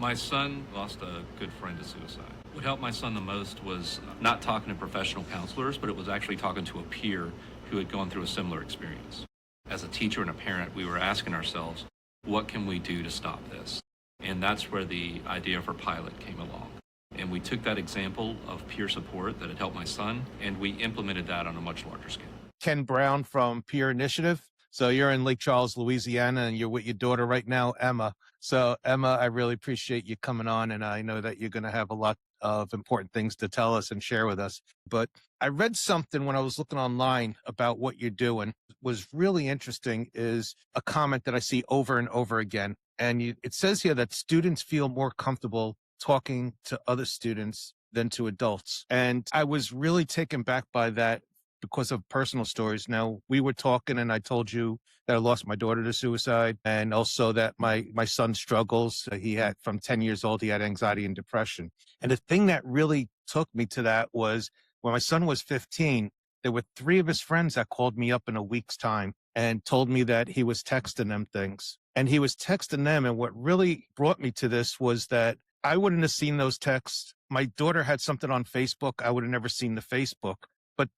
My son lost a good friend to suicide. What helped my son the most was not talking to professional counselors, but it was actually talking to a peer who had gone through a similar experience. As a teacher and a parent, we were asking ourselves, what can we do to stop this? And that's where the idea for Pilot came along. And we took that example of peer support that had helped my son, and we implemented that on a much larger scale. Ken Brown from Peer Initiative. So you're in Lake Charles, Louisiana, and you're with your daughter right now, Emma. So Emma, I really appreciate you coming on, and I know that you're going to have a lot of important things to tell us and share with us. But I read something when I was looking online about what you're doing. Was really interesting is a comment that I see over and over again. And it says here that students feel more comfortable talking to other students than to adults. And I was really taken back by that because of personal stories. Now, we were talking and I told you that I lost my daughter to suicide, and also that my son struggles. He had, from 10 years old, he had anxiety and depression. And the thing that really took me to that was when my son was 15, there were 3 of his friends that called me up in a week's time and told me that he was texting them things. And he was texting them. And what really brought me to this was that I wouldn't have seen those texts. My daughter had something on Facebook. I would have never seen the Facebook, but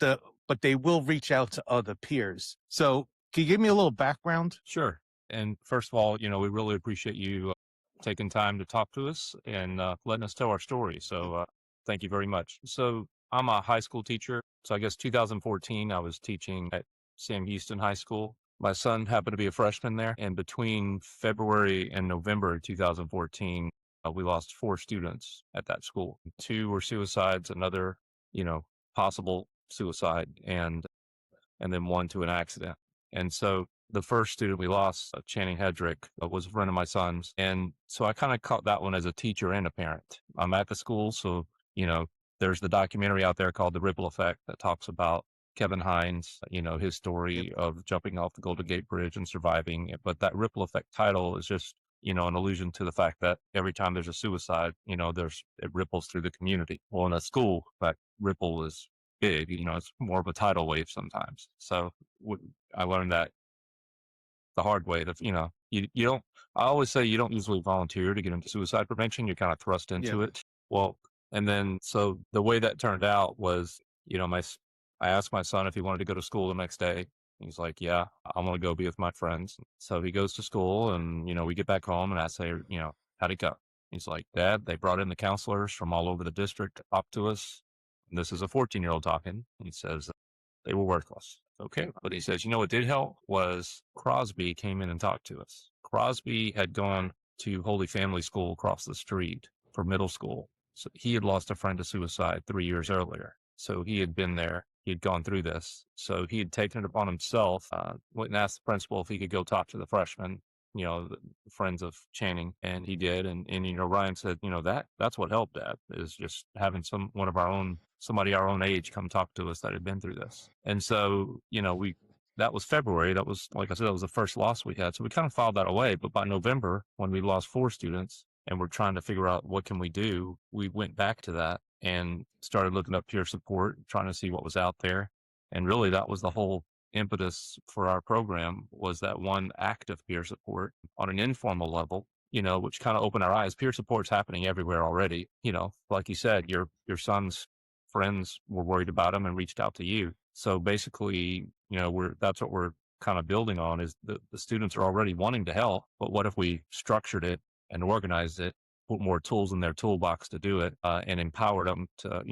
they will reach out to other peers. So can you give me a little background? Sure. And first of all, we really appreciate you taking time to talk to us and letting us tell our story. So thank you very much. So I'm a high school teacher. So I guess 2014, I was teaching at Sam Houston High School. My son happened to be a freshman there. And between February and November 2014, we lost 4 students at that school. 2 were suicides, another, possible suicide, and then 1 to an accident. And so the first student we lost, Channing Hedrick, was a friend of my son's. And so I kind of caught that one as a teacher and a parent. I'm at the school. So, there's the documentary out there called The Ripple Effect that talks about Kevin Hines, his story of jumping off the Golden Gate Bridge and surviving. But that Ripple Effect title is just, an allusion to the fact that every time there's a suicide, it ripples through the community. Well, in a school, that ripple is big, it's more of a tidal wave sometimes. So I learned that the hard way that, you don't, I always say you don't usually volunteer to get into suicide prevention. You're kind of thrust into it. Well, and then, so the way that turned out was, I asked my son if he wanted to go to school the next day. He's like, yeah, I want to go be with my friends. So he goes to school and, we get back home and I say, how'd it go? He's like, Dad, they brought in the counselors from all over the district up to us. And this is a 14-year-old talking. He says they were worthless. Okay. But he says, what did help was Crosby came in and talked to us. Crosby had gone to Holy Family School across the street for middle school. So he had lost a friend to suicide 3 years earlier. So he had been there. He had gone through this. So he had taken it upon himself, went and asked the principal if he could go talk to the freshmen, the friends of Channing, and he did. And Ryan said, that's what helped, Dad, is just having somebody our own age come talk to us that had been through this. And so, that was February. That was, like I said, that was the first loss we had. So we kind of filed that away. But by November, when we lost 4 students and we're trying to figure out what can we do, we went back to that and started looking up peer support, trying to see what was out there. And really that was the whole impetus for our program, was that one act of peer support on an informal level, which kind of opened our eyes. Peer support's happening everywhere already. Like you said, your son's friends were worried about him and reached out to you. So basically, that's what we're kind of building on, is the students are already wanting to help, but what if we structured it and organized it, put more tools in their toolbox to do it, and empowered them to,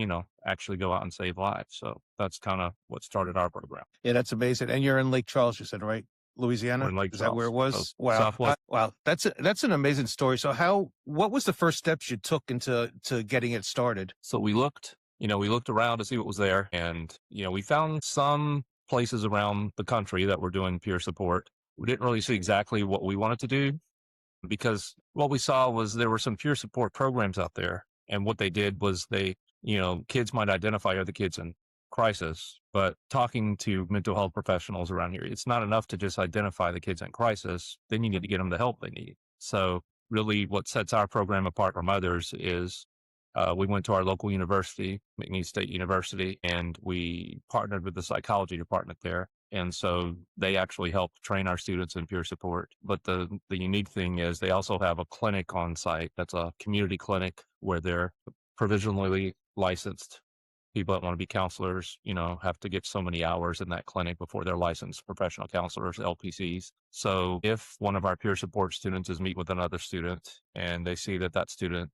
actually go out and save lives. So that's kind of what started our program. Yeah, that's amazing. And you're in Lake Charles, you said, right? Louisiana? We're in Lake Is Charles. that where it was? Oh, Wow. Southwest. Wow. That's an amazing story. So what was the first steps you took into getting it started? So we looked around to see what was there. And, we found some places around the country that were doing peer support. We didn't really see exactly what we wanted to do, because what we saw was there were some peer support programs out there. And what they did was kids might identify other kids in crisis, but talking to mental health professionals around here, it's not enough to just identify the kids in crisis. Then you need to get them the help they need. So really what sets our program apart from others is we went to our local university, McNeese State University, and we partnered with the psychology department there. And so they actually help train our students in peer support. But the unique thing is they also have a clinic on site. That's a community clinic where they're provisionally licensed. People that want to be counselors, have to get so many hours in that clinic before they're licensed professional counselors, LPCs. So if one of our peer support students is meet with another student and they see that that student,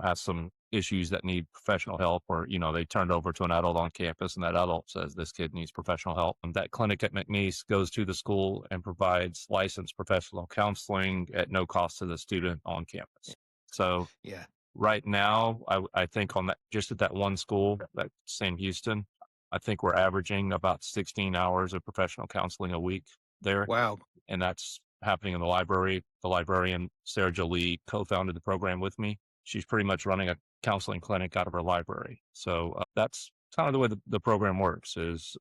has some issues that need professional help, or, they turned over to an adult on campus and that adult says this kid needs professional help, and that clinic at McNeese goes to the school and provides licensed professional counseling at no cost to the student on campus. So Yeah. right now, I think on that, just at that one school, that Sam Houston, I think we're averaging about 16 hours of professional counseling a week there. Wow. And that's happening in the library. The librarian, Sarah Jolie, co-founded the program with me. She's pretty much running a counseling clinic out of her library. So that's kind of the way the program works is,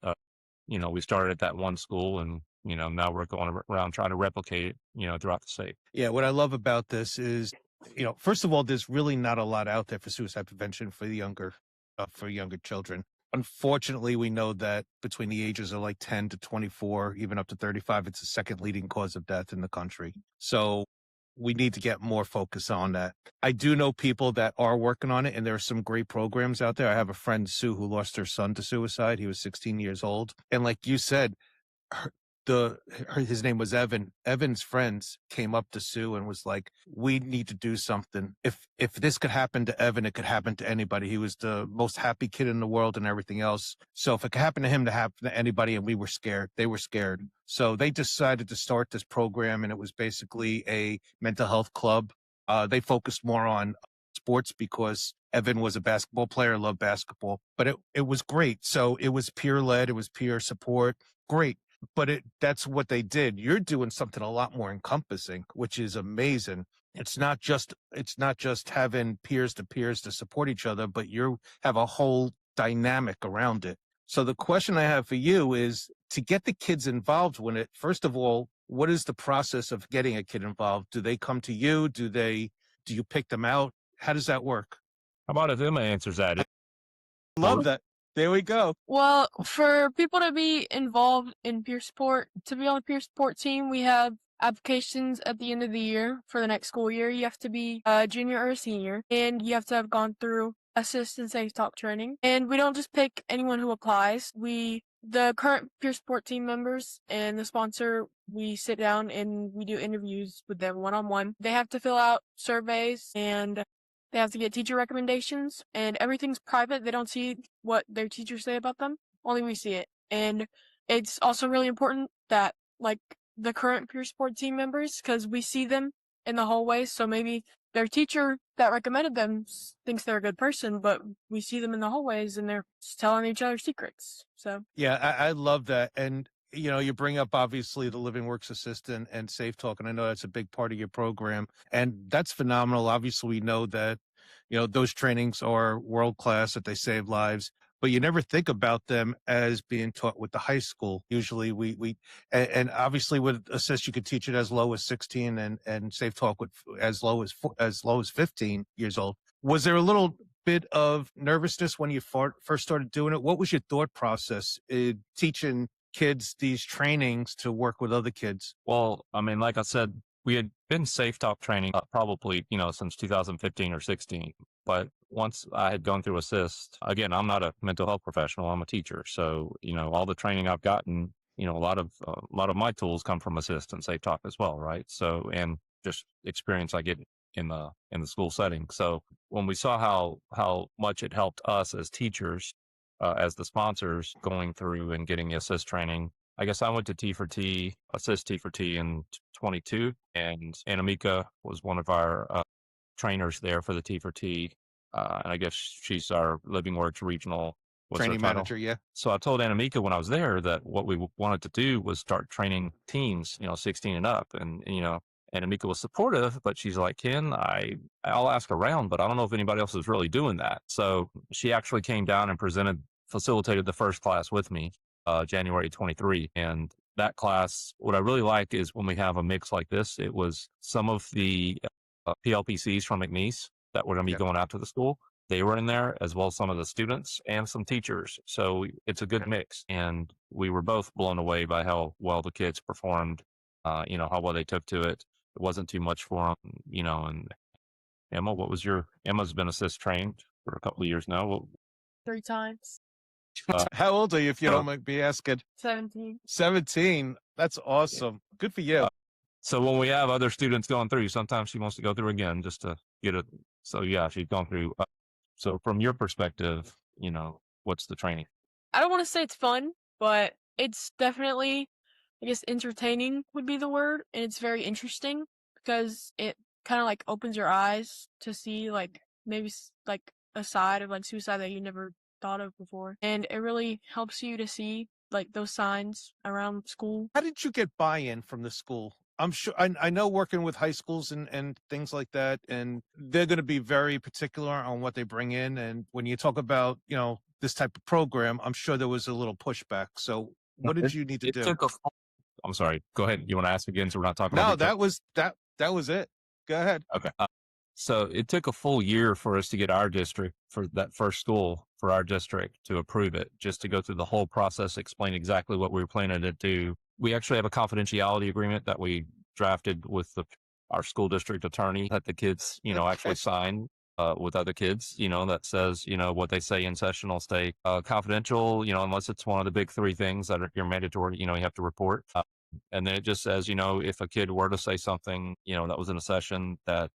we started at that one school and, now we're going around trying to replicate it, throughout the state. Yeah. What I love about this is, first of all, there's really not a lot out there for suicide prevention for younger children. Unfortunately, we know that between the ages of like 10 to 24, even up to 35, it's the second leading cause of death in the country. So we need to get more focus on that. I do know people that are working on it, and there are some great programs out there. I have a friend, Sue, who lost her son to suicide. He was 16 years old. And like you said, his name was Evan. Evan's friends came up to Sue and was like, "We need to do something. If this could happen to Evan, it could happen to anybody. He was the most happy kid in the world and everything else. So if it could happen to him, to happen to anybody." And we were scared. They were scared. So they decided to start this program, and it was basically a mental health club. They focused more on sports because Evan was a basketball player, loved basketball, but it was great. So it was peer led. It was peer support. Great. But that's what they did. You're doing something a lot more encompassing, which is amazing. It's not just having peers to support each other, but you have a whole dynamic around it. So the question I have for you is to get the kids involved with it. First of all, what is the process of getting a kid involved? Do they come to you? Do you pick them out? How does that work? How about if Emma answers that? Love that. There we go. Well, for people to be involved in peer support, to be on a peer support team, we have applications at the end of the year for the next school year. You have to be a junior or a senior, and you have to have gone through assist and safe talk training. And we don't just pick anyone who applies. The current peer support team members and the sponsor, we sit down and we do interviews with them one-on-one. They have to fill out surveys and they have to get teacher recommendations, and everything's private. They don't see what their teachers say about them. Only we see it. And it's also really important that, like, the current peer support team members, because we see them in the hallways, so maybe their teacher that recommended them thinks they're a good person, but we see them in the hallways and they're just telling each other secrets. So yeah, I love that. And you bring up obviously the Living Works Assistant and Safe Talk, and I know that's a big part of your program, and that's phenomenal. Obviously, we know that those trainings are world class, that they save lives, but you never think about them as being taught with the high school. Usually, and obviously with Assist, you could teach it as low as 16, and Safe Talk with as low as 15 years old. Was there a little bit of nervousness when you first started doing it? What was your thought process in teaching kids these trainings to work with other kids? Well, I mean, like I said, we had been Safe Talk training probably, since 2015 or 16. But once I had gone through Assist, again, I'm not a mental health professional. I'm a teacher. So, all the training I've gotten, a lot of my tools come from Assist and Safe Talk as well. Right. So, and just experience I get in the school setting. So when we saw how much it helped us as teachers, as the sponsors going through and getting Assist training, I guess I went to T4T, Assist T4T in 22, and Anamika was one of our trainers there for the T4T. And I guess she's our Living Works regional Training manager, yeah. So I told Anamika when I was there that what we wanted to do was start training teens, 16 and up. And Anamika was supportive, but she's like, Ken, I'll ask around, but I don't know if anybody else is really doing that. So she actually came down and facilitated the first class with me, January 23. And that class, what I really like is when we have a mix like this, it was some of the PLPCs from McNeese that were going to be going out to the school. They were in there, as well as some of the students and some teachers. So it's a good mix. And we were both blown away by how well the kids performed, how well they took to it. It wasn't too much for them, and Emma, Emma's been assist trained for a couple of years now. 3 times. How old are you, if you uh, don't mind me asking? 17. 17. That's awesome. Good for you. So when we have other students going through, sometimes she wants to go through again just to get it. So yeah, she's gone through. So from your perspective, what's the training? I don't want to say it's fun, but it's definitely, I guess, entertaining would be the word. And it's very interesting because it kind of like opens your eyes to see like maybe like a side of like suicide that you never thought of before. And it really helps you to see like those signs around school. How did you get buy-in from the school? I'm sure I know working with high schools and things like that, and they're going to be very particular on what they bring in. And when you talk about, this type of program, I'm sure there was a little pushback. So what did you need to do? I'm sorry. Go ahead. You want to ask again? So we're not talking No, about that was it. Go ahead. Okay. So it took a full year for us to get our district, for that first school for our district, to approve it, just to go through the whole process, explain exactly what we were planning to do. We actually have a confidentiality agreement that we drafted with our school district attorney that the kids, actually sign with other kids, that says, what they say in session will stay confidential, unless it's one of the big 3 things that are mandatory, you have to report. And then it just says, if a kid were to say something, that was in a session, that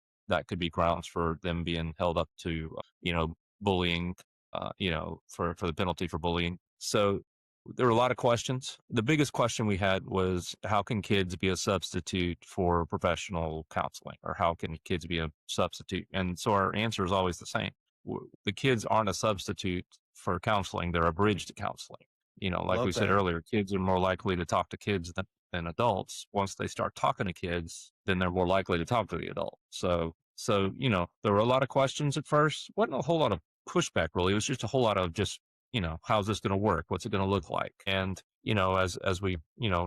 could be grounds for them being held up to, bullying, for the penalty for bullying. So there were a lot of questions. The biggest question we had was, how can kids be a substitute for professional counseling, or how can kids be a substitute? And so our answer is always the same. The kids aren't a substitute for counseling. They're a bridge to counseling. Like Love we said that. earlier, kids are more likely to talk to kids than adults. Once they start talking to kids, then they're more likely to talk to the adult. So, there were a lot of questions at first. Wasn't a whole lot of pushback, really. It was just a whole lot of just, how's this going to work? What's it going to look like? And, as we,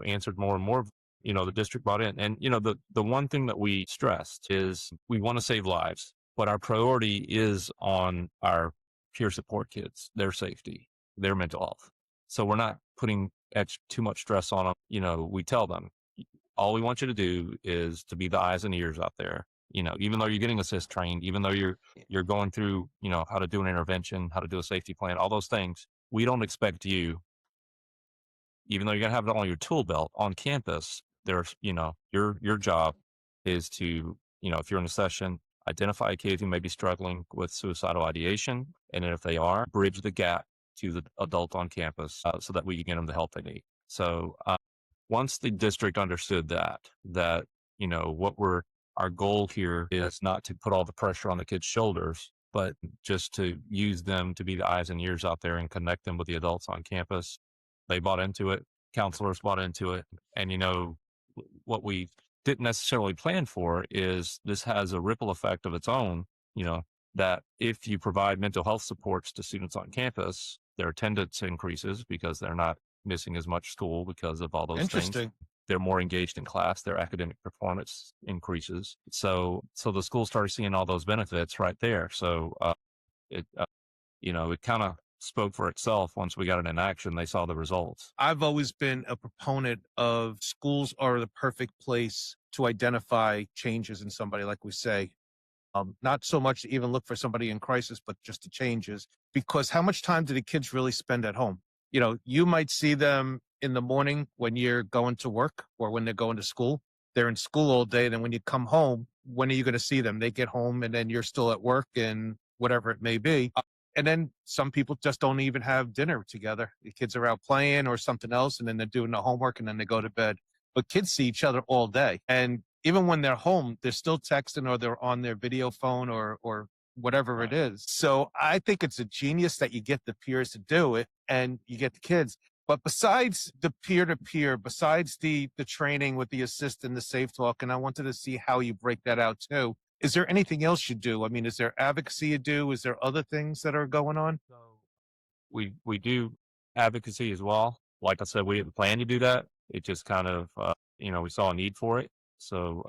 answered more and more, the district bought in. And, the one thing that we stressed is we want to save lives, but our priority is on our peer support kids, their safety, their mental health. So we're not putting too much stress on them. We tell them, all we want you to do is to be the eyes and ears out there. Even though you're getting assist trained, even though you're going through, how to do an intervention, how to do a safety plan, all those things, we don't expect you, even though you're going to have it on your tool belt on campus, there's, your job is to, if you're in a session, identify a kid who may be struggling with suicidal ideation. And if they are, bridge the gap to the adult on campus so that we can get them the help they need. So once the district understood that, our goal here is not to put all the pressure on the kids' shoulders, but just to use them to be the eyes and ears out there and connect them with the adults on campus. They bought into it. Counselors bought into it. And, what we didn't necessarily plan for is this has a ripple effect of its own, that if you provide mental health supports to students on campus, their attendance increases because they're not missing as much school because of all those things. Interesting. They're more engaged in class, their academic performance increases. So the school started seeing all those benefits right there. So it kind of spoke for itself. Once we got it in action, they saw the results. I've always been a proponent of schools are the perfect place to identify changes in somebody, like we say. Not so much to even look for somebody in crisis, but just the changes. Because how much time do the kids really spend at home? You might see them in the morning when you're going to work or when they're going to school. They're in school all day. Then when you come home, when are you going to see them? They get home and then you're still at work and whatever it may be. And then some people just don't even have dinner together. The kids are out playing or something else, and then they're doing the homework and then they go to bed. But kids see each other all day. And even when they're home, they're still texting or they're on their video phone or whatever it is. So I think it's a genius that you get the peers to do it and you get the kids. But besides the peer-to-peer, besides the training with the assist and the safe talk, and I wanted to see how you break that out too. Is there anything else you do? I mean, is there advocacy you do? Is there other things that are going on? So we do advocacy as well. Like I said, we didn't plan to do that. It just kind of, we saw a need for it. So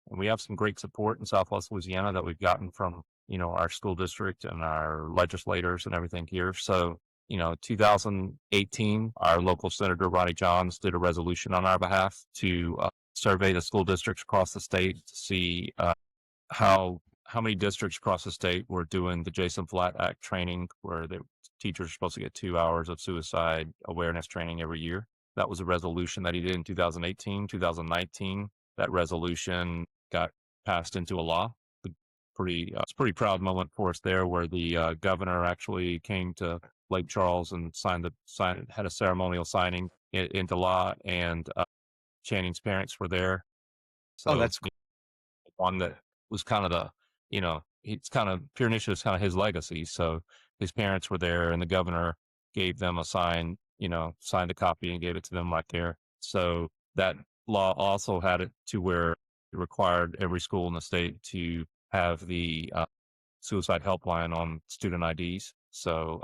and we have some great support in Southwest Louisiana that we've gotten from our school district and our legislators and everything here. So, 2018, our local Senator Ronnie Johns did a resolution on our behalf to survey the school districts across the state to see how many districts across the state were doing the Jason Flatt Act training, where the teachers are supposed to get 2 hours of suicide awareness training every year. That was a resolution that he did in 2018. 2019, that resolution got passed into a law. It's a pretty proud moment for us there, where the governor actually came to Lake Charles and had a ceremonial signing into law, and Channing's parents were there. Oh, So that's one that was kind of it's kind of Peer Initiative is kind of his legacy. So his parents were there, and the governor gave them a signed a copy and gave it to them right there. So that law also had it to where it required every school in the state to have the suicide helpline on student IDs. So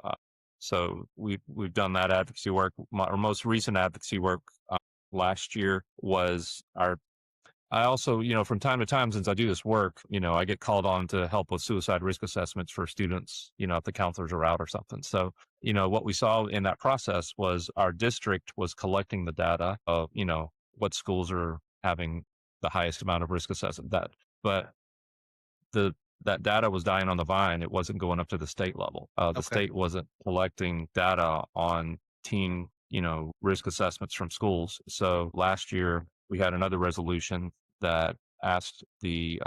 we've done that advocacy work. Our most recent advocacy work last year was I also, from time to time, since I do this work, I get called on to help with suicide risk assessments for students, if the counselors are out or something. So, what we saw in that process was our district was collecting the data of, what schools are having the highest amount of risk assessment. But that data was dying on the vine. It wasn't going up to the state level. The okay. state wasn't collecting data on teen, risk assessments from schools. So last year we had another resolution that asked the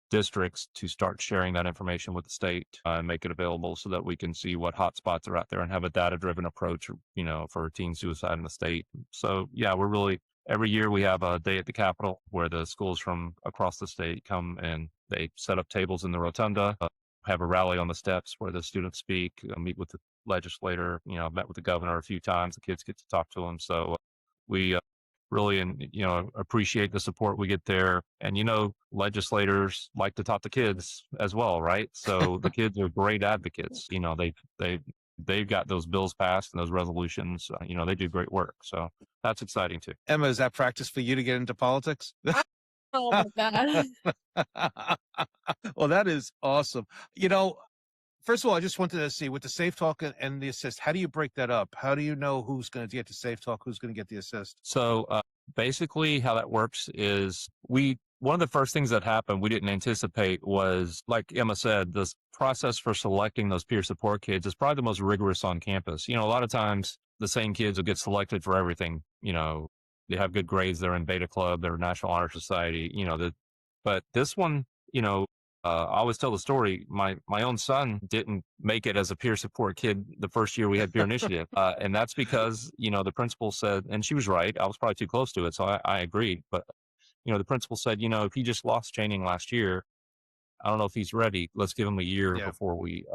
districts to start sharing that information with the state and make it available so that we can see what hotspots are out there and have a data-driven approach, for teen suicide in the state. So yeah, every year we have a day at the Capitol where the schools from across the state come and they set up tables in the rotunda, have a rally on the steps where the students speak, meet with the legislator. I've met with the governor a few times. The kids get to talk to him. So we really, appreciate the support we get there. And, legislators like to talk to kids as well, right? So the kids are great advocates. They've got those bills passed and those resolutions. They do great work. So that's exciting too. Emma, is that practice for you to get into politics? Oh my God. Well, that is awesome. First of all, I just wanted to see with the Safe Talk and the assist, how do you break that up? How do you know who's going to get the Safe Talk, who's going to get the assist? So basically how that works is one of the first things that happened we didn't anticipate was, like Emma said, this process for selecting those peer support kids is probably the most rigorous on campus. A lot of times the same kids will get selected for everything. They have good grades, they're in Beta Club, they're National Honor Society, but this one, I always tell the story. My own son didn't make it as a peer support kid the first year we had Peer Initiative. And that's because, the principal said, and she was right, I was probably too close to it. So I agreed. But, the principal said, if he just lost Channing last year, I don't know if he's ready. Let's give him a year before we,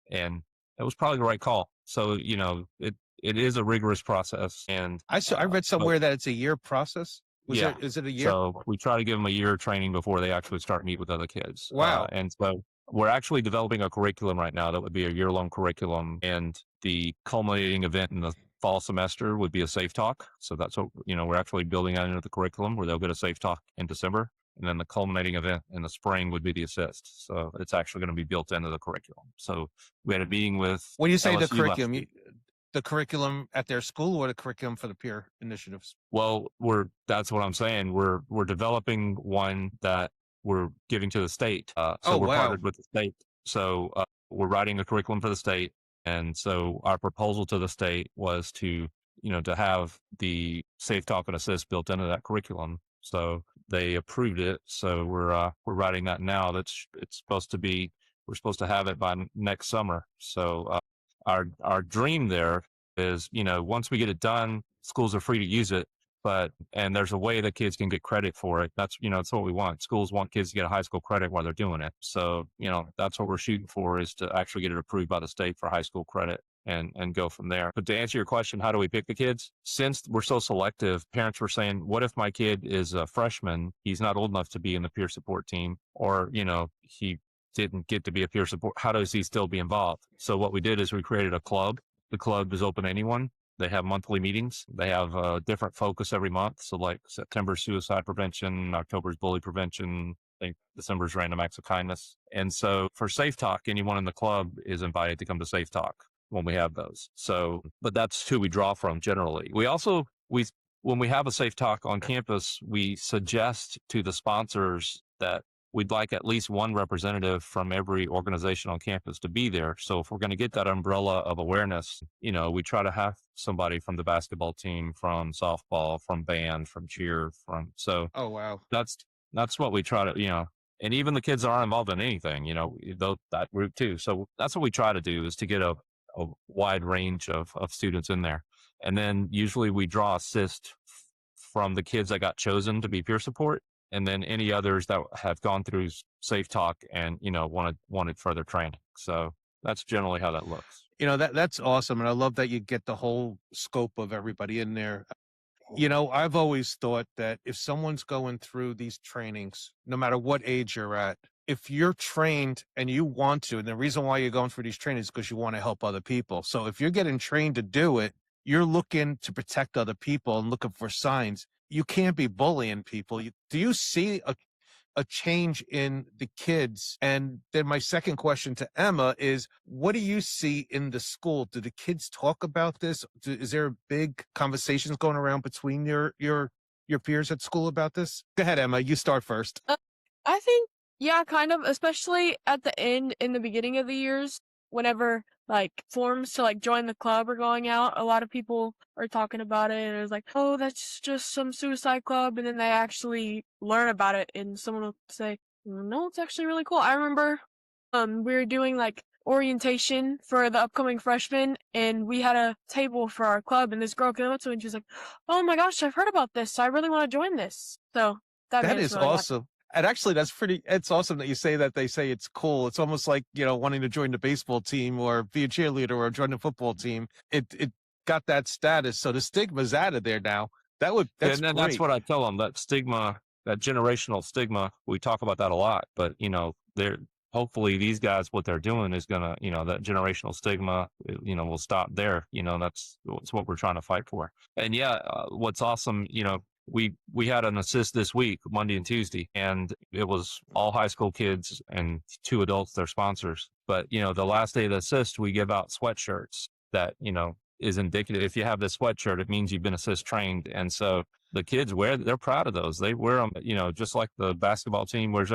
and it was probably the right call. So, it is a rigorous process. And I read somewhere that it's a year process. Is it a year? So we try to give them a year of training before they actually start meet with other kids. Wow. And so we're actually developing a curriculum right now that would be a year-long curriculum. And the culminating event in the fall semester would be a Safe Talk. So that's what, we're actually building that into the curriculum, where they'll get a Safe Talk in December. And then the culminating event in the spring would be the assist. So it's actually going to be built into the curriculum. So we had a meeting with When you say LSU the curriculum, the curriculum at their school or the curriculum for the peer initiatives? Well, that's what I'm saying. We're developing one that we're giving to the state. So we're partnered with the state. So we're writing a curriculum for the state. And so our proposal to the state was to have the Safe Talk and Assist built into that curriculum. So they approved it. So we're writing that now. We're supposed to have it by next summer. So our dream there is, once we get it done, schools are free to use it, and there's a way that kids can get credit for it. That's what we want. Schools want kids to get a high school credit while they're doing it. So, that's what we're shooting for, is to actually get it approved by the state for high school credit and go from there. But to answer your question, how do we pick the kids? Since we're so selective, parents were saying, what if my kid is a freshman? He's not old enough to be in the peer support team, or, he didn't get to be a peer support. How does he still be involved? So what we did is we created a club. The club is open to anyone. They have monthly meetings. They have a different focus every month. So like September suicide prevention, October's bully prevention, I think December's Random Acts of Kindness. And so for Safe Talk, anyone in the club is invited to come to Safe Talk when we have those. So, but that's who we draw from generally. When we have a Safe Talk on campus, we suggest to the sponsors that we'd like at least one representative from every organization on campus to be there. So if we're going to get that umbrella of awareness, we try to have somebody from the basketball team, from softball, from band, from cheer, Oh, wow. that's what we try to, and even the kids that aren't involved in anything, that group too. So that's what we try to do, is to get a wide range of students in there. And then usually we draw assist from the kids that got chosen to be peer support, and then any others that have gone through Safe Talk and, wanted further training. So that's generally how that looks. That's awesome. And I love that you get the whole scope of everybody in there. I've always thought that if someone's going through these trainings, no matter what age you're at, if you're trained and you want to, and the reason why you're going through these trainings is because you want to help other people. So if you're getting trained to do it, you're looking to protect other people and looking for signs. You can't be bullying people. Do you see a change in the kids? And then my second question to Emma is, what do you see in the school? Do the kids talk about this? Is there big conversations going around between your peers at school about this? Go ahead, Emma. You start first. I think, yeah, kind of, especially at the end, in the beginning of the years, whenever forms to join the club are going out, a lot of people are talking about it, and it's like, oh, that's just some suicide club, and then they actually learn about it, and someone will say, no, it's actually really cool. I remember we were doing orientation for the upcoming freshmen, and we had a table for our club, and this girl came up to me and she was like, oh my gosh, I've heard about this, so I really want to join this. So that is really awesome. And actually, it's awesome that you say that. They say it's cool. It's almost like, wanting to join the baseball team or be a cheerleader or join the football team. It got that status. So the stigma's out of there now. That's great. That's what I tell them, that stigma, that generational stigma. We talk about that a lot, but, hopefully these guys, what they're doing is going to, that generational stigma, will stop there. That's what we're trying to fight for. And what's awesome, we had an assist this week, Monday and Tuesday, and it was all high school kids and 2 adults, their sponsors. But, the last day of the assist, we give out sweatshirts that, is indicative. If you have this sweatshirt, it means you've been assist trained. And so the kids they're proud of those. They wear them, just like the basketball team wears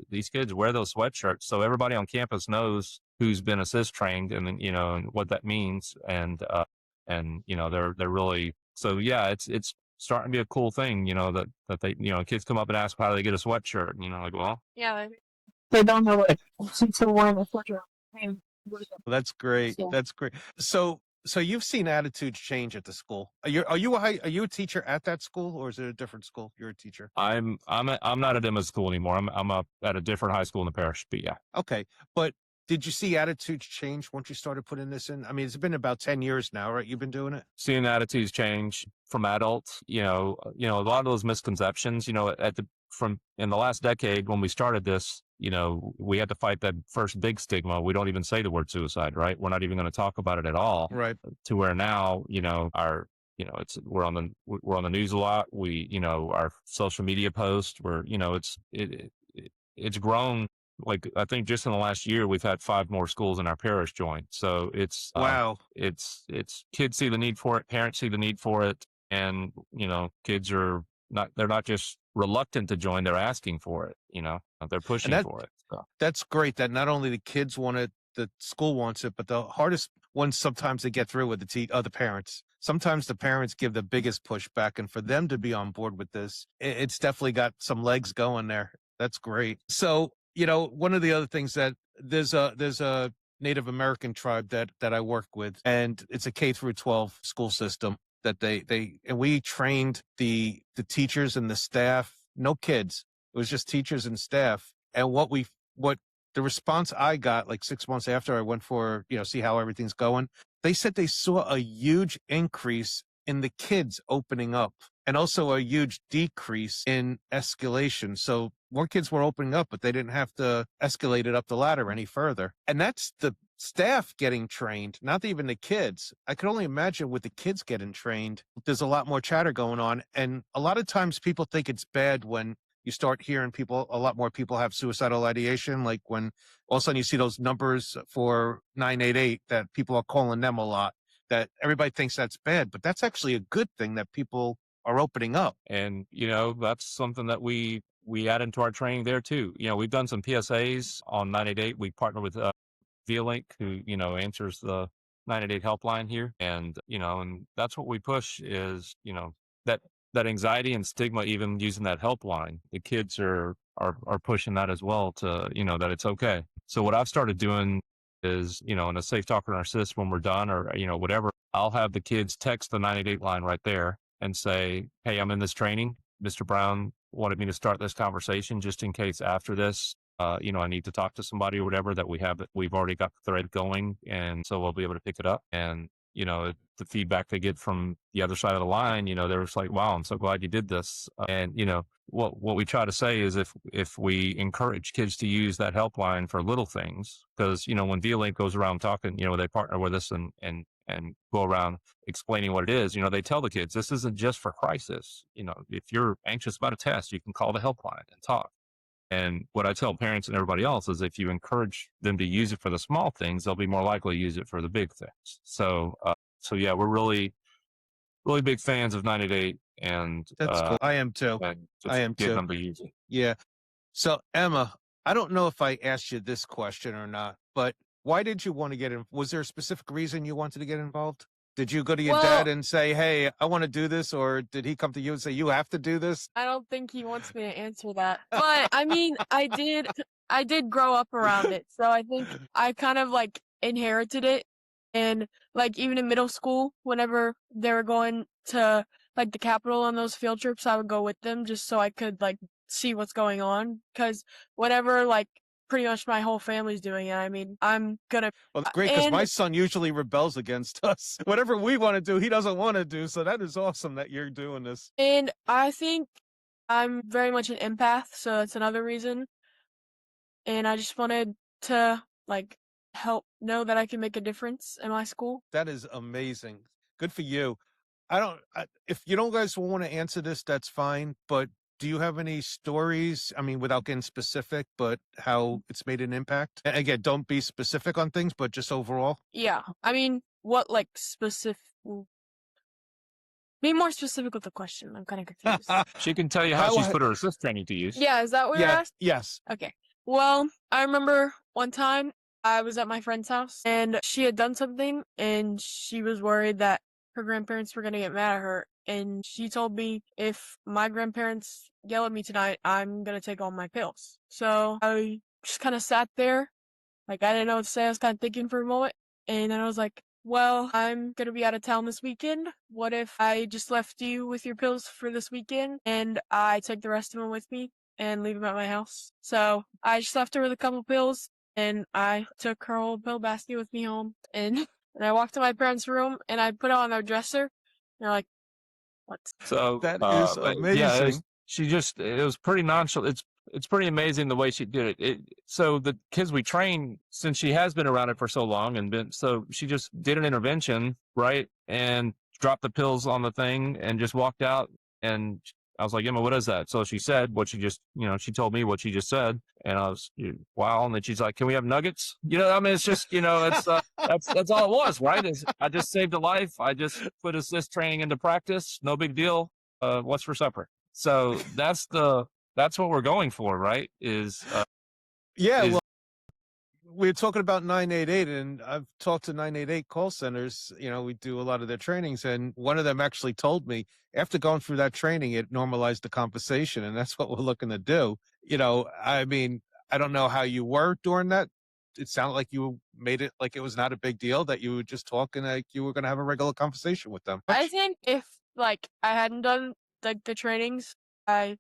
these kids wear those sweatshirts. So everybody on campus knows who's been assist trained and and what that means. And they're really, so it's starting to be a cool thing, that they, kids come up and ask how do they get a sweatshirt, well, yeah, they don't know it since they're wearing a sweatshirt. That's great. Yeah. That's great. So you've seen attitudes change at the school. Are you a teacher at that school, or is it a different school? You're a teacher. I'm not at Emma's school anymore. I'm at a different high school in the parish, but yeah. Okay, but did you see attitudes change once you started putting this in? I mean, it's been about 10 years now, right? You've been doing it? Seeing attitudes change from adults, a lot of those misconceptions, in the last decade when we started this, we had to fight that first big stigma. We don't even say the word suicide, right? We're not even going to talk about it at all. Right. To where now, we're on the news a lot. Our social media posts it's grown. I think just in the last year, we've had 5 more schools in our parish join. So it's, wow. It's kids see the need for it, parents see the need for it. And, kids they're not just reluctant to join, they're asking for it, they're pushing for it. So. That's great that not only the kids want it, the school wants it, but the hardest ones sometimes to get through with the parents. Sometimes the parents give the biggest pushback, and for them to be on board with this, it's definitely got some legs going there. That's great. So, one of the other things that there's a Native American tribe that I work with, and it's a K through 12 school system that and we trained the teachers and the staff, no kids. It was just teachers and staff. And what the response I got 6 months after I went for, see how everything's going, they said they saw a huge increase in the kids opening up and also a huge decrease in escalation. So more kids were opening up, but they didn't have to escalate it up the ladder any further. And that's the staff getting trained, not even the kids. I could only imagine with the kids getting trained, there's a lot more chatter going on. And a lot of times people think it's bad when you start hearing a lot more people have suicidal ideation. Like when all of a sudden you see those numbers for 988 that people are calling them a lot, that everybody thinks that's bad, but that's actually a good thing that people are opening up. And, that's something that we add into our training there too. We've done some PSAs on 988. We partner with VLink, who, answers the 988 helpline here. And, and that's what we push is, that, that anxiety and stigma, even using that helpline, the kids are pushing that as well to, that it's okay. So what I've started doing is, in a safe talk or assist when we're done or, whatever, I'll have the kids text the 988 line right there and say, hey, I'm in this training. Mr. Brown wanted me to start this conversation just in case after this, I need to talk to somebody or whatever, that we've already got the thread going. And so we'll be able to pick it up. And, the feedback they get from the other side of the line, they're just like, wow, I'm so glad you did this. And, what we try to say is if we encourage kids to use that helpline for little things, because, when VLink goes around talking, they partner with us and go around explaining what it is, they tell the kids, this isn't just for crisis. If you're anxious about a test, you can call the helpline and talk. And what I tell parents and everybody else is if you encourage them to use it for the small things, they'll be more likely to use it for the big things. So yeah, we're really, really big fans of 988, and That's cool. I am too. I am getting too. them to use it. Yeah. So Emma, I don't know if I asked you this question or not, but why did you want to get in? Was there a specific reason you wanted to get involved? Did you go to your dad and say, hey, I want to do this? Or did he come to you and say, you have to do this? I don't think he wants me to answer that. But I mean, I did grow up around it. So I think I kind of like inherited it. And like even in middle school, whenever they were going to like the Capitol on those field trips, I would go with them just so I could like see what's going on. Cause whenever like pretty much my whole family's doing it, I mean, I'm gonna. Well, great, because my son usually rebels against us. Whatever we want to do, he doesn't want to do. So that is awesome that you're doing this. And I think I'm very much an empath, so that's another reason. And I just wanted to like help know that I can make a difference in my school. That is amazing. Good for you. If you don't guys want to answer this, that's fine. But do you have any stories? I mean, without getting specific, but how it's made an impact? And again, don't be specific on things, but just overall. Yeah. I mean, what like specific? Be more specific with the question. I'm kind of confused. She can tell you how she's put her assist training to use. Yeah, is that what you're asking? Yes. Okay. Well, I remember one time I was at my friend's house and she had done something and she was worried that her grandparents were going to get mad at her. And she told me if my grandparents yell at me tonight, I'm going to take all my pills. So I just kind of sat there. Like, I didn't know what to say. I was kind of thinking for a moment. And then I was like, well, I'm going to be out of town this weekend. What if I just left you with your pills for this weekend and I take the rest of them with me and leave them at my house? So I just left her with a couple pills and I took her whole pill basket with me home. And I walked to my parents' room and I put it on their dresser. And they're like, what? So that is amazing. Yeah, it was pretty nonchalant. It's pretty amazing the way she did it. So the kids we train, since she has been around it for so long so she just did an intervention, right? And dropped the pills on the thing and just walked out. And I was like, Emma, what is that? So she said what she just, she told me what she just said. And I was, wow. And then she's like, can we have nuggets? I mean, it's just, it's, that's all it was, right? I just saved a life. I just put assist training into practice. No big deal. What's for supper? So that's what we're going for, right? Well, we're talking about 988, and I've talked to 988 call centers. We do a lot of their trainings, and one of them actually told me after going through that training, it normalized the conversation, and that's what we're looking to do. I mean, I don't know how you were during that. It sounded like you made it like it was not a big deal, that you would just talk and like you were going to have a regular conversation with them. I think if like I hadn't done like the trainings, I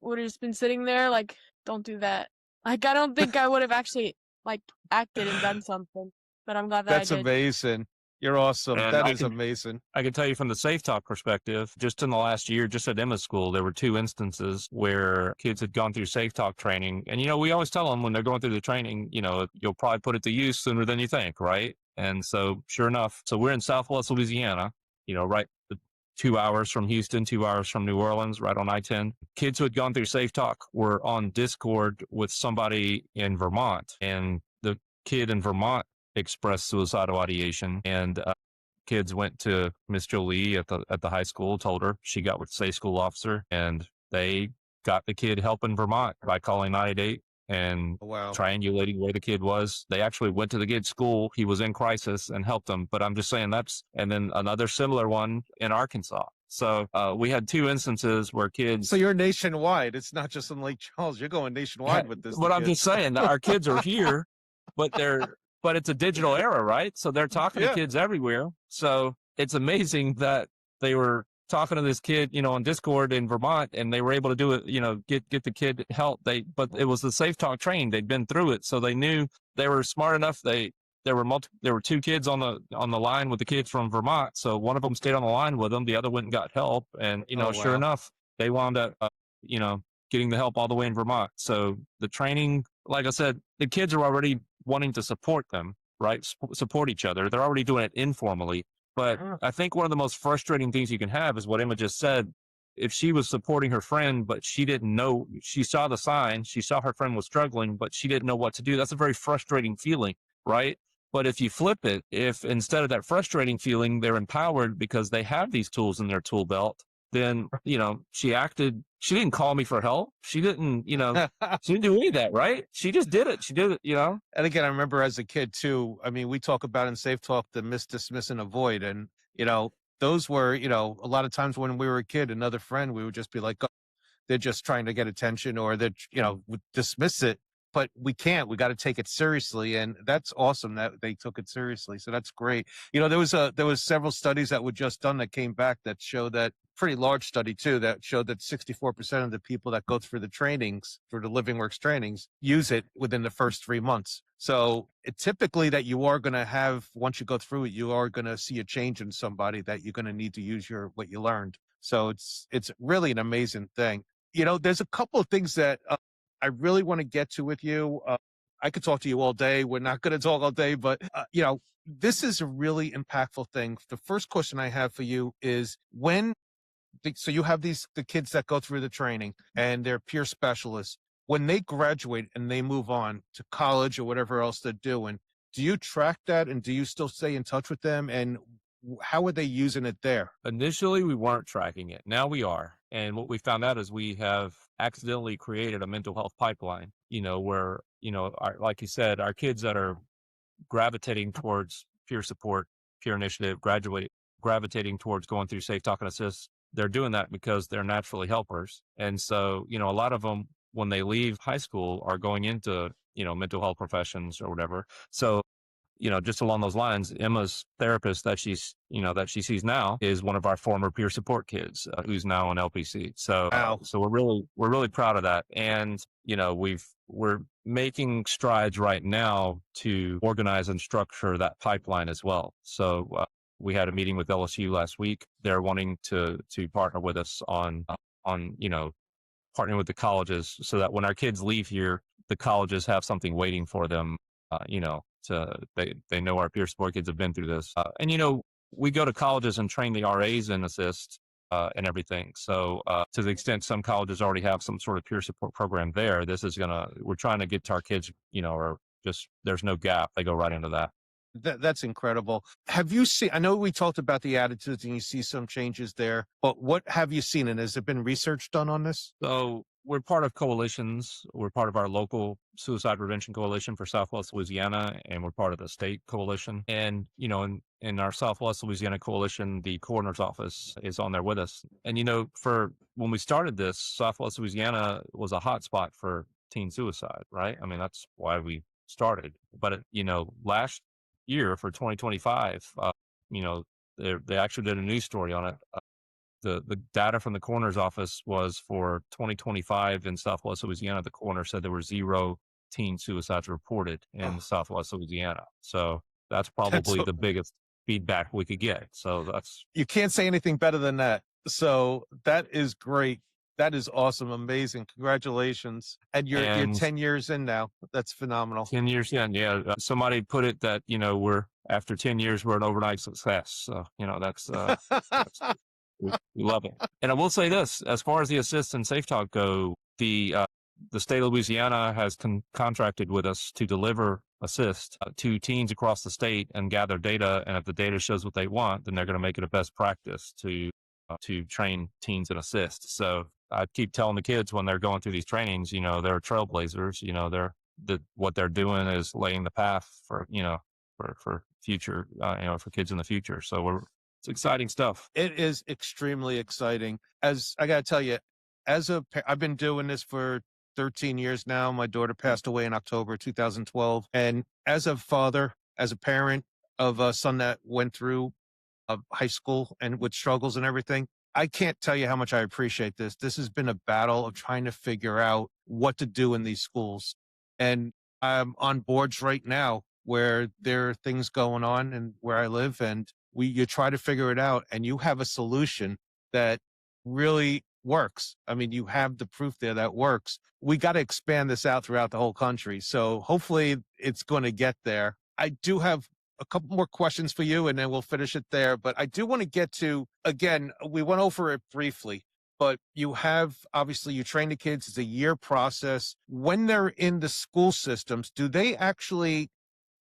would have just been sitting there like, don't do that. Like, I don't think I would have actually like acted and done something, but I'm glad that That's I did. Amazing. You're awesome. And that is amazing. I can tell you from the Safe Talk perspective, just in the last year, just at Emma's school, there were 2 instances where kids had gone through Safe Talk training. And, we always tell them when they're going through the training, you'll probably put it to use sooner than you think, right? And so sure enough, so we're in Southwest Louisiana, right 2 hours from Houston, 2 hours from New Orleans, right on I-10. Kids who had gone through Safe Talk were on Discord with somebody in Vermont, and the kid in Vermont expressed suicidal ideation, and kids went to Miss Jolie at the high school, told her, she got with the safe school officer, and they got the kid help in Vermont by calling 988 and Wow. triangulating where the kid was. They actually went to the kid's school. He was in crisis and helped him. But I'm just saying and then another similar one in Arkansas. So we had 2 instances where kids. So you're nationwide. It's not just in Lake Charles. You're going nationwide with this. But I'm just saying that our kids are here, but it's a digital era, right? So they're talking to kids everywhere. So it's amazing that they were talking to this kid, on Discord in Vermont, and they were able to do it, get the kid help. But it was the Safe Talk training. They'd been through it. So they knew, they were smart enough. There were 2 kids on the line with the kids from Vermont. So one of them stayed on the line with them. The other went and got help. And, sure enough, they wound up, getting the help all the way in Vermont. So the training, like I said, the kids are already wanting to support them, right? Support each other. They're already doing it informally. But I think one of the most frustrating things you can have is what Emma just said. If she was supporting her friend, but she didn't know, she saw the sign, she saw her friend was struggling, but she didn't know what to do. That's a very frustrating feeling, right? But if you flip it, if instead of that frustrating feeling, they're empowered because they have these tools in their tool belt, then, she didn't call me for help. She didn't, she didn't do any of that, right? She just did it. She did it, And again, I remember as a kid too, I mean, we talk about in Safe Talk, the miss, dismiss, and avoid. And, those were, a lot of times when we were a kid, another friend, we would just be like, oh, they're just trying to get attention, or they're, would dismiss it. But we can't. We got to take it seriously, and that's awesome that they took it seriously. So that's great. There was several studies that were just done that came back that show that, pretty large study too, that showed that 64% of the people that go through the trainings, through the LivingWorks trainings, use it within the first 3 months. So typically that you are going to have, once you go through it, you are going to see a change in somebody that you're going to need to use what you learned. So it's really an amazing thing. There's a couple of things that I really want to get to with you. I could talk to you all day. We're not going to talk all day, but this is a really impactful thing. The first question I have for you is so you have the kids that go through the training and they're peer specialists. When they graduate and they move on to college or whatever else they're doing, do you track that, and do you still stay in touch with them, and how are they using it there? Initially, we weren't tracking it. Now we are. And what we found out is we have accidentally created a mental health pipeline, where, like you said, our kids that are gravitating towards peer support, peer initiative, gravitating towards going through Safe Talk and Assist, they're doing that because they're naturally helpers. And so, a lot of them, when they leave high school, are going into, mental health professions or whatever. So, just along those lines, Emma's therapist that she sees now is one of our former peer support kids, who's now in LPC. So, Wow. So we're really proud of that. And, we're making strides right now to organize and structure that pipeline as well. So, we had a meeting with LSU last week. They're wanting to partner with us on, partnering with the colleges so that when our kids leave here, the colleges have something waiting for them, they know our peer support kids have been through this. And, we go to colleges and train the RAs in Assist and everything. So to the extent some colleges already have some sort of peer support program there, we're trying to get to our kids, or just there's no gap. They go right into that. That's incredible. Have you seen, I know we talked about the attitudes and you see some changes there, but what have you seen, and has there been research done on this? So we're part of coalitions. We're part of our local suicide prevention coalition for Southwest Louisiana, and we're part of the state coalition. And, in our Southwest Louisiana coalition, the coroner's office is on there with us. And, for when we started this, Southwest Louisiana was a hot spot for teen suicide, right? I mean, that's why we started. But, last year for 2025, they actually did a news story on it. The data from the coroner's office was for 2025 in Southwest Louisiana. The coroner said there were 0 teen suicides reported in Southwest Louisiana. So that's probably the biggest feedback we could get. So you can't say anything better than that. So that is great. That is awesome. Amazing. Congratulations. And you're 10 years in now. That's phenomenal. 10 years in. Yeah. Somebody put it that, after 10 years, we're an overnight success. So, that's We love it. And I will say this, as far as the assist and Safe Talk go, the state of Louisiana has contracted with us to deliver assist to teens across the state and gather data. And if the data shows what they want, then they're going to make it a best practice to train teens in assist. So I keep telling the kids when they're going through these trainings, they're trailblazers, what they're doing is laying the path for, for future, for kids in the future. So it's exciting stuff. It is extremely exciting. As I got to tell you, I've been doing this for 13 years now. My daughter passed away in October 2012. And as a father, as a parent of a son that went through high school and with struggles and everything, I can't tell you how much I appreciate this. This has been a battle of trying to figure out what to do in these schools. And I'm on boards right now where there are things going on and where I live, and you try to figure it out, and you have a solution that really works. I mean, you have the proof there that works. We got to expand this out throughout the whole country. So hopefully it's going to get there. I do have a couple more questions for you, and then we'll finish it there. But I do want to get to, again, we went over it briefly, but you train the kids. It's a year process. When they're in the school systems, do they actually,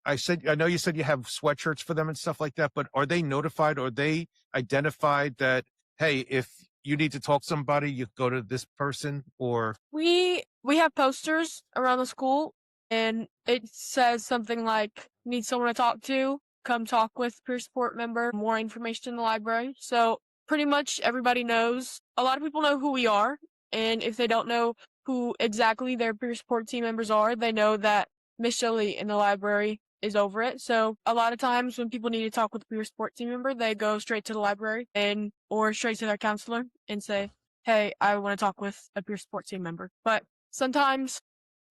I know you said you have sweatshirts for them and stuff like that, but are they notified, or they identified that, hey, if you need to talk to somebody, you go to this person? Or We have posters around the school, and it says something like, need someone to talk to, come talk with peer support member, more information in the library. So pretty much everybody knows. A lot of people know who we are, and if they don't know who exactly their peer support team members are, they know that Miss Jolie in the library is over it. So a lot of times when people need to talk with a peer support team member, they go straight to the library or straight to their counselor and say, hey, I want to talk with a peer support team member. But sometimes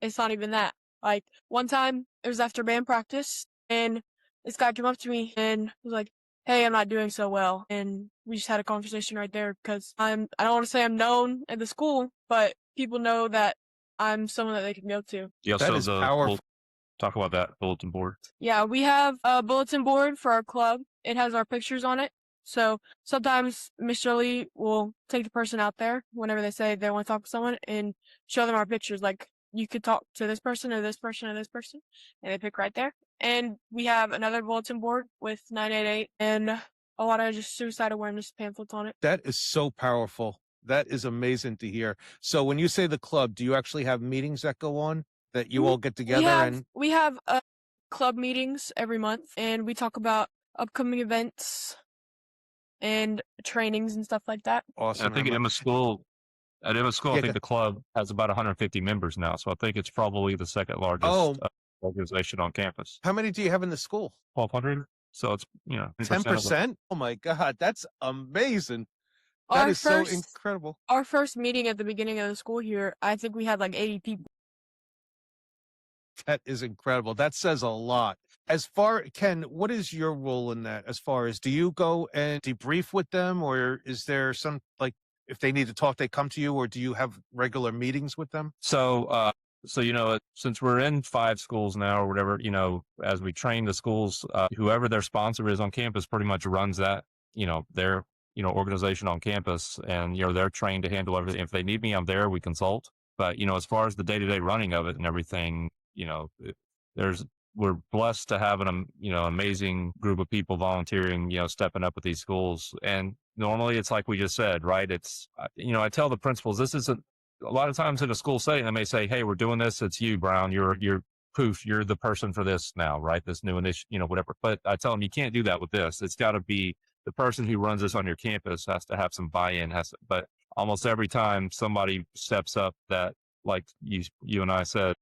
it's not even that. Like one time it was after band practice, and this guy came up to me and was like, hey, I'm not doing so well. And we just had a conversation right there, because I don't want to say I'm known at the school, but people know that I'm someone that they can go to. Yeah, that so is powerful. We'll talk about that bulletin board. Yeah, we have a bulletin board for our club. It has our pictures on it. So sometimes Miss Jolie will take the person out there whenever they say they want to talk to someone and show them our pictures. Like, you could talk to this person or this person or this person, and they pick right there. And we have another bulletin board with 988 and a lot of just suicide awareness pamphlets on it. That is so powerful. That is amazing to hear. So when you say the club, do you actually have meetings that go on that you all get together? We have club meetings every month, and we talk about upcoming events and trainings and stuff like that. Awesome. And I think at Emma School, I think the club has about 150 members now. So I think it's probably the second largest organization on campus. How many do you have in the school? 1,200. So it's, 10%. Oh my God, that's amazing. That is so incredible. Our first meeting at the beginning of the school year, I think we had like 80 people. That is incredible. That says a lot. Ken, what is your role in that? As far as, do you go and debrief with them, or is there some, like, if they need to talk, they come to you, or do you have regular meetings with them? So, since we're in 5 schools now or whatever, as we train the schools, whoever their sponsor is on campus pretty much runs that, their, organization on campus, and, they're trained to handle everything. If they need me, I'm there, we consult. But, as far as the day-to-day running of it and everything, we're blessed to have an, amazing group of people volunteering, stepping up at these schools. And normally it's like we just said, right? It's, I tell the principals, this isn't, a lot of times in a school setting, they may say, hey, we're doing this. It's you, Brown. You're poof. You're the person for this now, right? This new initiative, whatever. But I tell them, you can't do that with this. It's got to be the person who runs this on your campus has to have some buy-in. But almost every time somebody steps up that, like you and I said,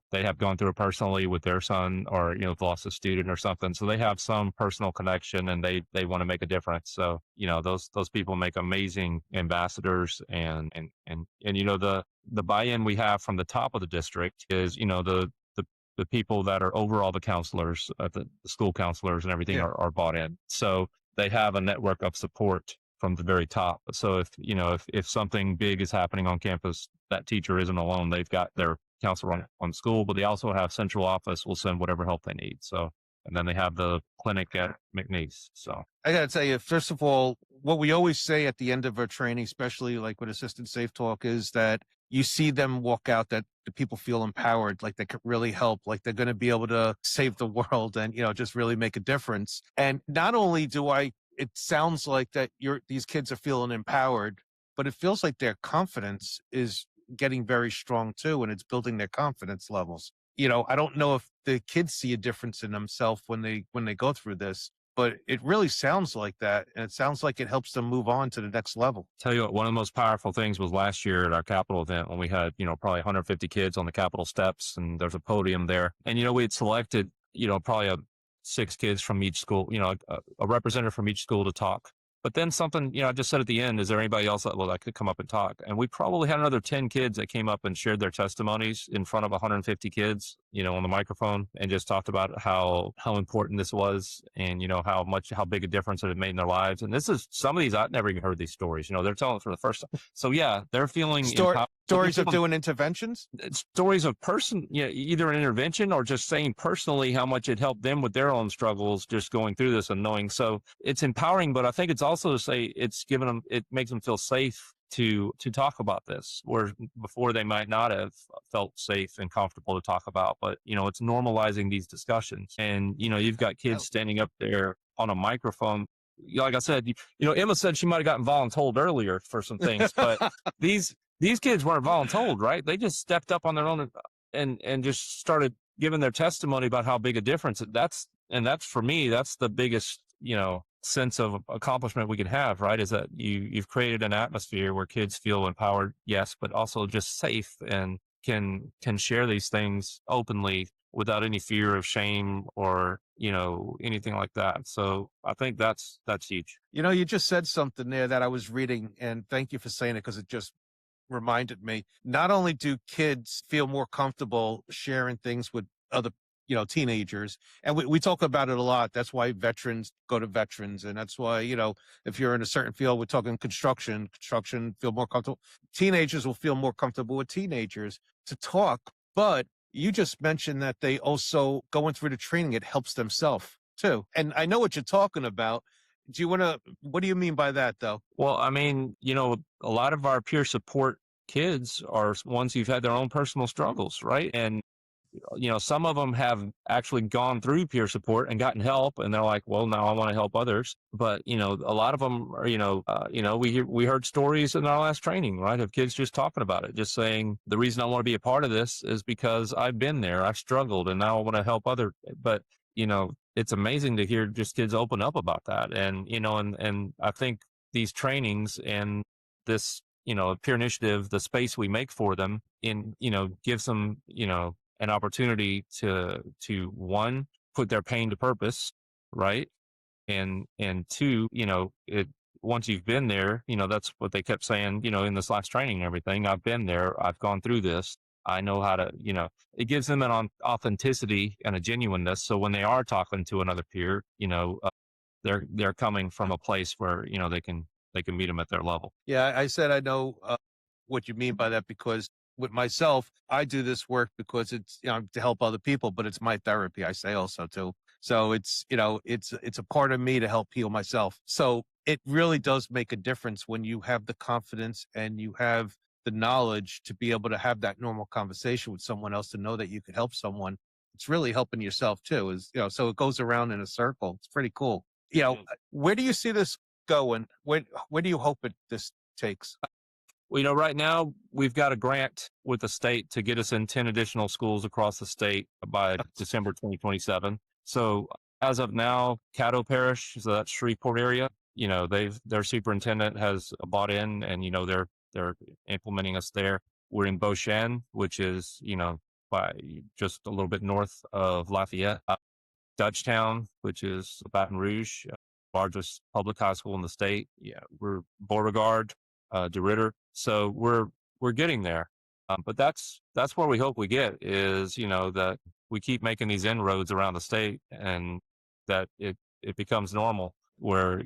they have gone through it personally with their son, or, lost a student or something. So they have some personal connection, and they want to make a difference. So, those people make amazing ambassadors, and the buy-in we have from the top of the district is, the people that are over all the counselors, the school counselors and everything are bought in. So they have a network of support from the very top. So if something big is happening on campus, that teacher isn't alone. They've got their counselor on school, but they also have central office will send whatever help they need. So, and then they have the clinic at McNeese. So I got to tell you, first of all, what we always say at the end of our training, especially like with Assistant Safe Talk, is that you see them walk out that the people feel empowered, like they could really help, like they're going to be able to save the world and, just really make a difference. And not only it sounds like that these kids are feeling empowered, but it feels like their confidence is getting very strong too, and it's building their confidence levels. I don't know if the kids see a difference in themselves when they go through this, but it really sounds like that. And it sounds like it helps them move on to the next level. Tell you what, one of the most powerful things was last year at our Capitol event when we had, probably 150 kids on the Capitol steps, and there's a podium there. And, we had selected, probably 6 kids from each school, a representative from each school to talk. But then something, I just said at the end, is there anybody else that could come up and talk? And we probably had another 10 kids that came up and shared their testimonies in front of 150 kids, on the microphone, and just talked about how important this was, and, how big a difference it had made in their lives. And this is some of these, I've never even heard these stories, they're telling it for the first time. So yeah, they're feeling stories of doing interventions, stories of either an intervention or just saying personally how much it helped them with their own struggles, just going through this and knowing. So it's empowering, but I think it's also to say it makes them feel safe to talk about this, where before they might not have felt safe and comfortable to talk about. But it's normalizing these discussions, and you've got kids standing up there on a microphone. Like I said, Emma said she might have gotten voluntold earlier for some things, but these kids weren't voluntold, right? They just stepped up on their own and just started giving their testimony about how big a difference that's for me, that's the biggest, sense of accomplishment we can have, right? Is that you've created an atmosphere where kids feel empowered, yes, but also just safe and can share these things openly without any fear of shame or, anything like that. So I think that's huge. You just said something there that I was reading, and thank you for saying it, because it just reminded me. Not only do kids feel more comfortable sharing things with other teenagers, and we talk about it a lot. That's why veterans go to veterans, and that's why if you're in a certain field, we're talking construction feel more comfortable. Teenagers will feel more comfortable with teenagers to talk. But you just mentioned that they also, going through the training, it helps themselves too. And I know what you're talking about. What do you mean by that though? Well, I mean, a lot of our peer support kids are ones who've had their own personal struggles, right? And some of them have actually gone through peer support and gotten help, and they're like, well, now I want to help others. But, a lot of them are, we heard stories in our last training, right, of kids just talking about it, just saying, the reason I want to be a part of this is because I've been there, I've struggled, and now I want to help others. But, it's amazing to hear just kids open up about that. And, and I think these trainings and this, peer initiative, the space we make for them gives them, an opportunity to one, put their pain to purpose, right? And two, once you've been there, that's what they kept saying, in this last training and everything. I've been there, I've gone through this. I know how to, it gives them an authenticity and a genuineness. So when they are talking to another peer, they're coming from a place where, they can meet them at their level. Yeah, I said I know what you mean by that, because with myself, I do this work because it's, to help other people, but it's my therapy, I say also too. So it's, it's a part of me to help heal myself. So it really does make a difference when you have the confidence and you have the knowledge to be able to have that normal conversation with someone else, to know that you could help someone. It's really helping yourself too, so it goes around in a circle. It's pretty cool. Where do you see this going? Where do you hope this takes? Well, right now we've got a grant with the state to get us in 10 additional schools across the state by December 2027. So as of now, Caddo Parish, so that's Shreveport area, their superintendent has bought in, and, they're implementing us there. We're in Beauchesne, which is, by just a little bit north of Lafayette. Dutchtown, which is Baton Rouge, largest public high school in the state. Yeah, we're Beauregard, DeRitter. So we're getting there. But that's where we hope we get is, that we keep making these inroads around the state, and that it becomes normal, where,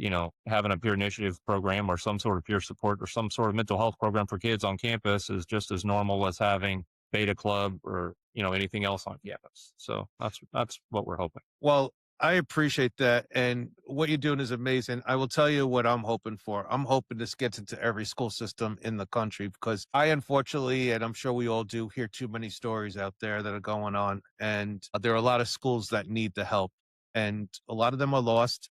having a peer initiative program or some sort of peer support or some sort of mental health program for kids on campus is just as normal as having Beta Club or, anything else on campus. So that's what we're hoping. Well, I appreciate that. And what you're doing is amazing. I will tell you what I'm hoping for. I'm hoping this gets into every school system in the country because I unfortunately, and I'm sure we all do, hear too many stories out there that are going on. And there are a lot of schools that need the help. And a lot of them are lost.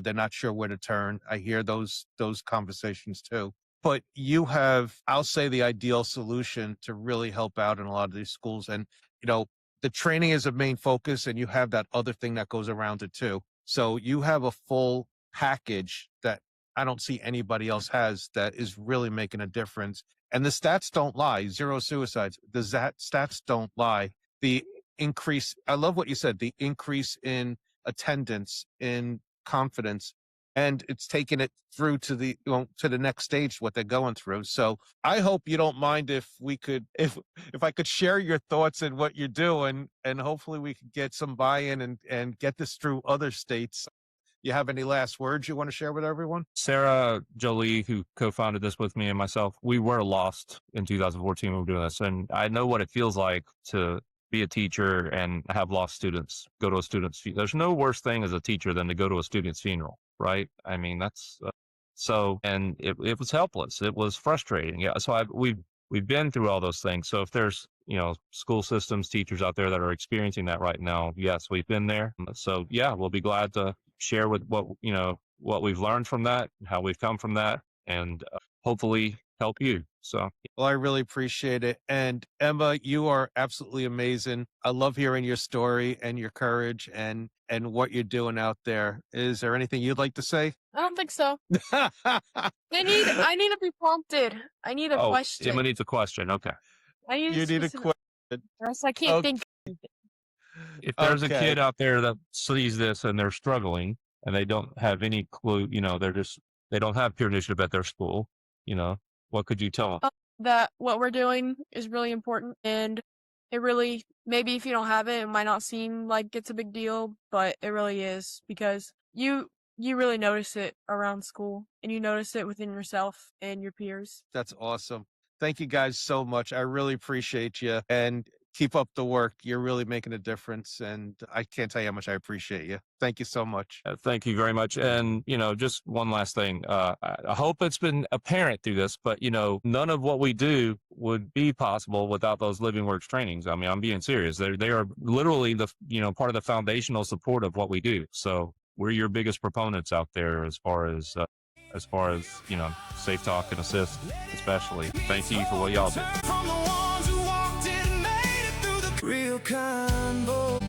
They're not sure where to turn. I hear those conversations too. But you have, I'll say, the ideal solution to really help out in a lot of these schools. And, you know, the training is a main focus and you have that other thing that goes around it too. So you have a full package that I don't see anybody else has that is really making a difference. And the stats don't lie. 0 suicides. Stats don't lie. The increase, I love what you said, the increase in attendance, in confidence, and it's taken it through to the next stage, what they're going through. So I hope you don't mind if we could, if I could share your thoughts and what you're doing, and hopefully we could get some buy-in and get this through other states. You have any last words you want to share with everyone? Sarah Jolie, who co-founded this with me and myself, we were lost in 2014 when we were doing this. And I know what it feels like to be a teacher and have lost students, go to a student's funeral. There's no worse thing as a teacher than to go to a student's funeral, right? I mean, that's and it was helpless. It was frustrating. Yeah. So we've been through all those things. So if there's, school systems, teachers out there that are experiencing that right now, yes, we've been there. So yeah, we'll be glad to share with what we've learned from that, how we've come from that, and hopefully help you. So, well, I really appreciate it. And Emma, you are absolutely amazing. I love hearing your story and your courage and what you're doing out there. Is there anything you'd like to say? I don't think so. I need to be prompted. I need a question. Emma needs a question. Okay. You need a question. Or else I can't think. If there's a kid out there that sees this and they're struggling and they don't have any clue, they don't have peer initiative at their school, what could you tell them? That what we're doing is really important, and it really, maybe if you don't have it, it might not seem like it's a big deal, but it really is, because you really notice it around school, and you notice it within yourself and your peers. That's awesome. Thank you guys so much. I really appreciate you, and keep up the work. You're really making a difference, and I can't tell you how much I appreciate you. Thank you so much. Thank you very much. And, just one last thing. I hope it's been apparent through this, but, none of what we do would be possible without those Living Works trainings. I mean, I'm being serious. They are literally part of the foundational support of what we do. So we're your biggest proponents out there as far as Safe Talk and Assist, especially. Thank you for what y'all do. RealConvo.